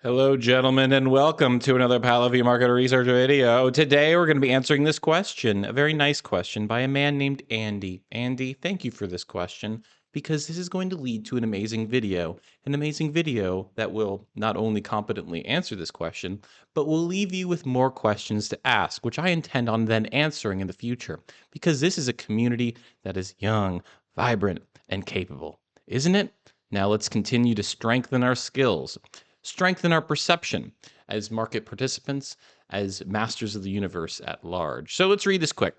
Hello, gentlemen, and welcome to another Pallavi Market Research video. Today, we're going to be answering this question, a very nice question by a man named Andy. Andy, thank you for this question, because this is going to lead to an amazing video that will not only competently answer this question, but will leave you with more questions to ask, which I intend on then answering in the future, because this is a community that is young, vibrant, and capable, isn't it? Now let's continue to strengthen our skills, strengthen our perception as market participants, as masters of the universe at large. So let's read this quick.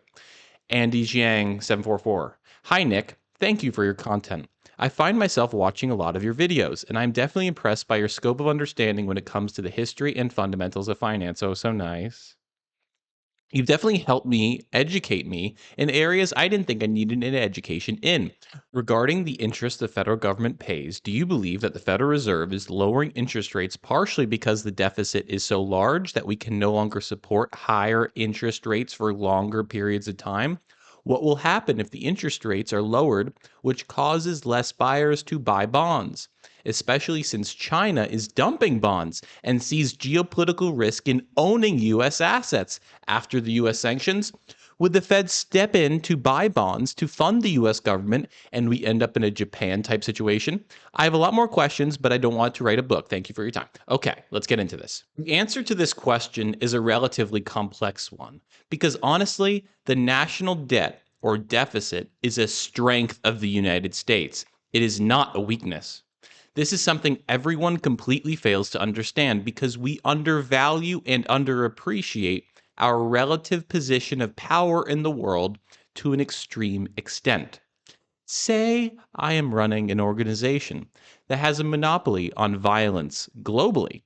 Andy Jiang 744. Hi, Nick. Thank you for your content. I find myself watching a lot of your videos, and I'm definitely impressed by your scope of understanding when it comes to the history and fundamentals of finance. Oh, so nice. You've definitely helped me educate me in areas I didn't think I needed an education in. Regarding the interest the federal government pays, do you believe that the Federal Reserve is lowering interest rates partially because the deficit is so large that we can no longer support higher interest rates for longer periods of time? What will happen if the interest rates are lowered, which causes less buyers to buy bonds, especially since China is dumping bonds and sees geopolitical risk in owning U.S. assets after the U.S. sanctions? Would the Fed step in to buy bonds to fund the US government and we end up in a Japan type situation? I have a lot more questions, but I don't want to write a book. Thank you for your time. Okay, let's get into this. The answer to this question is a relatively complex one because honestly, the national debt or deficit is a strength of the United States. It is not a weakness. This is something everyone completely fails to understand because we undervalue and underappreciate our relative position of power in the world to an extreme extent. Say I am running an organization that has a monopoly on violence globally.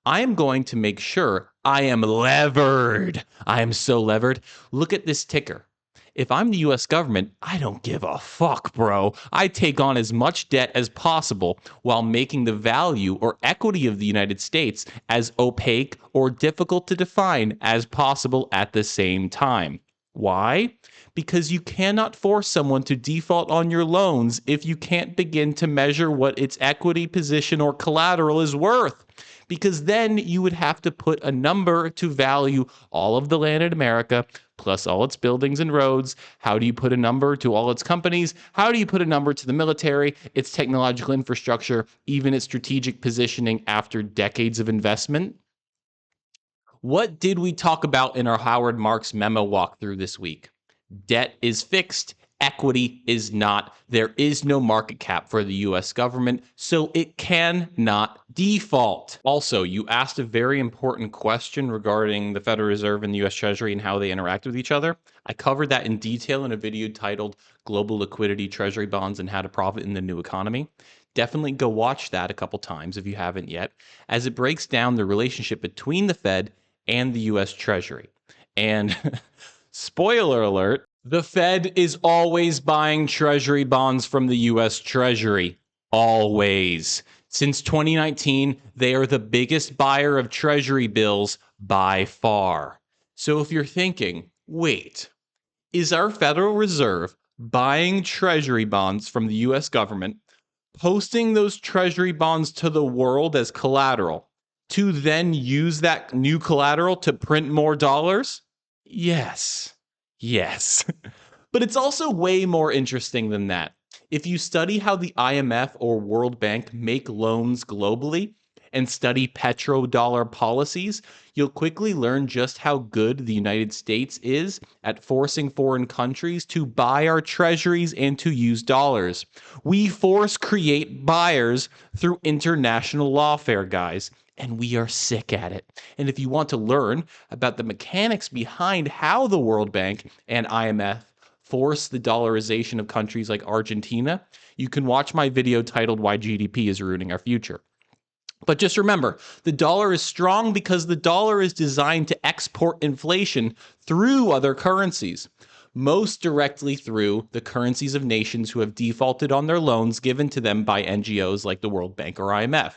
I am going to make sure I am levered. I am so levered. Look at this ticker. If I'm the US government, I don't give a fuck, bro. I take on as much debt as possible while making the value or equity of the United States as opaque or difficult to define as possible at the same time. Why? Because you cannot force someone to default on your loans if you can't begin to measure what its equity position or collateral is worth. Because then you would have to put a number to value all of the land in America, plus all its buildings and roads. How do you put a number to all its companies? How do you put a number to the military, its technological infrastructure, even its strategic positioning after decades of investment? What did we talk about in our Howard Marks memo walkthrough this week? Debt is fixed. Equity is not. There is no market cap for the US government, so it cannot default. Also, you asked a very important question regarding the Federal Reserve and the US Treasury and how they interact with each other. I covered that in detail in a video titled Global Liquidity Treasury Bonds and How to Profit in the New Economy. Definitely go watch that a couple times if you haven't yet, as it breaks down the relationship between the Fed and the US Treasury. And spoiler alert, the Fed is always buying Treasury bonds from the US Treasury. Always. Since 2019, they are the biggest buyer of Treasury bills by far. So if you're thinking, wait, is our Federal Reserve buying Treasury bonds from the US government, posting those Treasury bonds to the world as collateral, to then use that new collateral to print more dollars? Yes. Yes. But it's also way more interesting than that. If you study how the IMF or World Bank make loans globally and study petrodollar policies, you'll quickly learn just how good the United States is at forcing foreign countries to buy our treasuries and to use dollars. We create buyers through international lawfare, guys, and we are sick at it. And if you want to learn about the mechanics behind how the World Bank and IMF force the dollarization of countries like Argentina, you can watch my video titled Why GDP is Ruining Our Future. But just remember, the dollar is strong because the dollar is designed to export inflation through other currencies, most directly through the currencies of nations who have defaulted on their loans given to them by NGOs like the World Bank or IMF.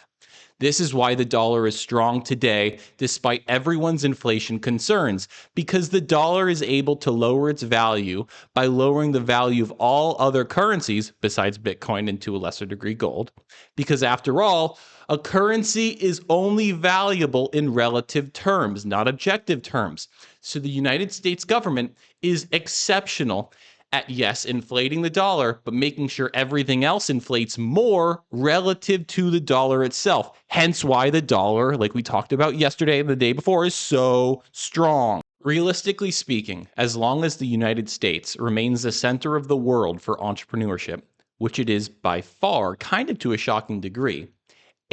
This is why the dollar is strong today, despite everyone's inflation concerns, because the dollar is able to lower its value by lowering the value of all other currencies, besides Bitcoin and to a lesser degree gold. Because after all, a currency is only valuable in relative terms, not objective terms. So the United States government is exceptional at, yes, inflating the dollar, but making sure everything else inflates more relative to the dollar itself. Hence why the dollar, like we talked about yesterday and the day before, is so strong. Realistically speaking, as long as the United States remains the center of the world for entrepreneurship, which it is by far, kind of to a shocking degree,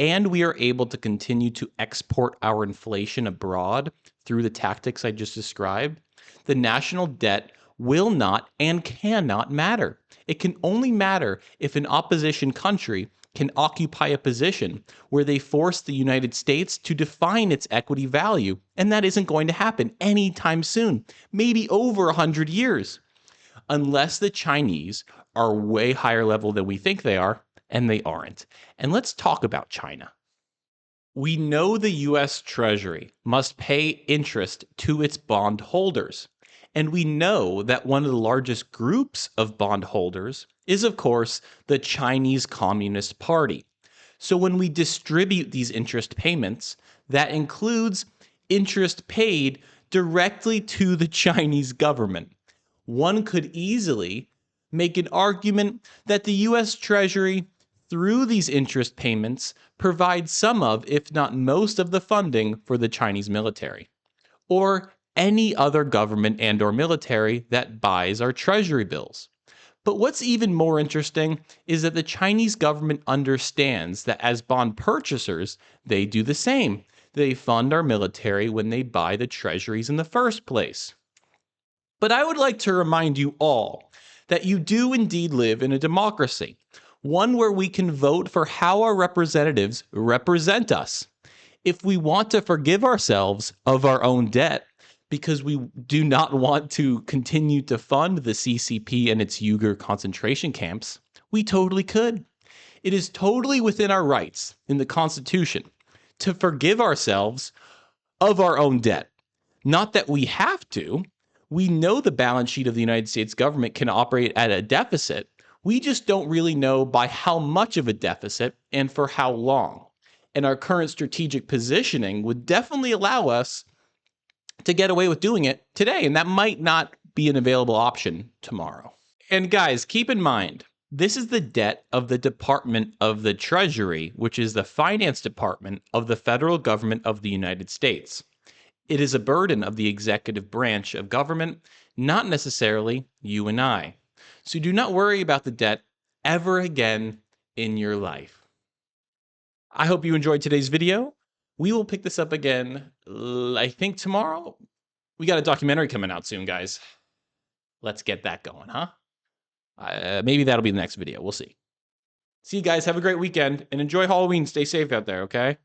and we are able to continue to export our inflation abroad through the tactics I just described, the national debt will not and cannot matter. It can only matter if an opposition country can occupy a position where they force the United States to define its equity value, and that isn't going to happen anytime soon, maybe over 100 years, unless the Chinese are way higher level than we think they are, and they aren't. And let's talk about China. We know the US Treasury must pay interest to its bondholders. And we know that one of the largest groups of bondholders is, of course, the Chinese Communist Party. So when we distribute these interest payments, that includes interest paid directly to the Chinese government. One could easily make an argument that the US Treasury, through these interest payments, provides some of, if not most of the funding for the Chinese military, or any other government and or military that buys our treasury bills. But what's even more interesting is that the Chinese government understands that as bond purchasers, they do the same. They fund our military when they buy the treasuries in the first place. But I would like to remind you all that you do indeed live in a democracy, one where we can vote for how our representatives represent us. If we want to forgive ourselves of our own debt, because we do not want to continue to fund the CCP and its Uyghur concentration camps, we totally could. It is totally within our rights in the Constitution to forgive ourselves of our own debt. Not that we have to. We know the balance sheet of the United States government can operate at a deficit. We just don't really know by how much of a deficit and for how long. And our current strategic positioning would definitely allow us to get away with doing it today, and that might not be an available option tomorrow. And guys, keep in mind, this is the debt of the Department of the Treasury, which is the finance department of the federal government of the United States. It is a burden of the executive branch of government, not necessarily you and I. So do not worry about the debt ever again in your life. I hope you enjoyed today's video. We will pick this up again, I think tomorrow. We got a documentary coming out soon, guys. Let's get that going, huh? Maybe that'll be the next video. We'll see. See you guys. Have a great weekend and enjoy Halloween. Stay safe out there, okay?